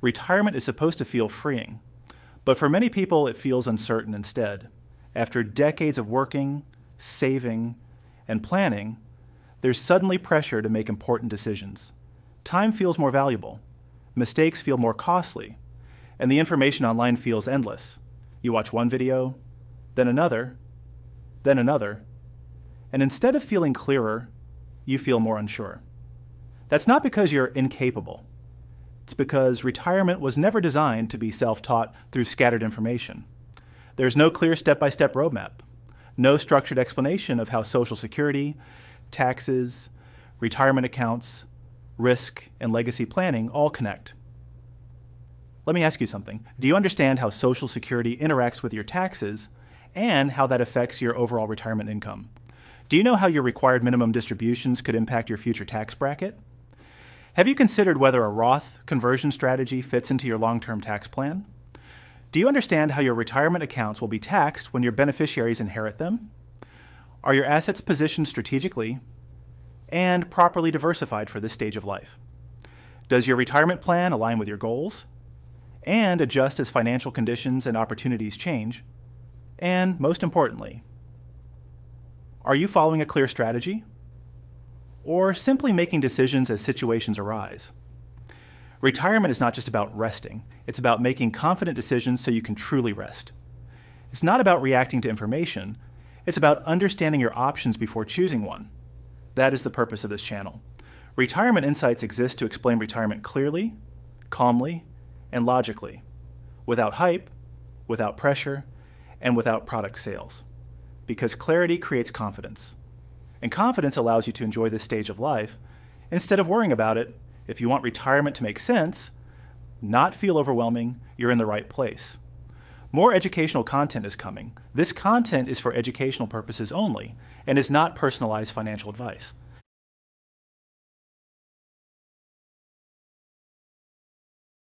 Retirement is supposed to feel freeing, but for many people it feels uncertain instead. After decades of working, saving, and planning, there's suddenly pressure to make important decisions. Time feels more valuable, mistakes feel more costly, and the information online feels endless. You watch one video, then another, and instead of feeling clearer, you feel more unsure. That's not because you're incapable. It's because retirement was never designed to be self-taught through scattered information. There's no clear step-by-step roadmap, no structured explanation of how Social Security, taxes, retirement accounts, risk, and legacy planning all connect. Let me ask you something. Do you understand how Social Security interacts with your taxes and how that affects your overall retirement income? Do you know how your required minimum distributions could impact your future tax bracket? Have you considered whether a Roth conversion strategy fits into your long-term tax plan? Do you understand how your retirement accounts will be taxed when your beneficiaries inherit them? Are your assets positioned strategically and properly diversified for this stage of life? Does your retirement plan align with your goals and adjust as financial conditions and opportunities change? And most importantly, are you following a clear strategy or simply making decisions as situations arise? Retirement is not just about resting. It's about making confident decisions so you can truly rest. It's not about reacting to information. It's about understanding your options before choosing one. That is the purpose of this channel. Retirement Insights exist to explain retirement clearly, calmly, and logically, without hype, without pressure, and without product sales. Because clarity creates confidence. And confidence allows you to enjoy this stage of life instead of worrying about it. If you want retirement to make sense, not feel overwhelming, you're in the right place. More educational content is coming. This content is for educational purposes only and is not personalized financial advice.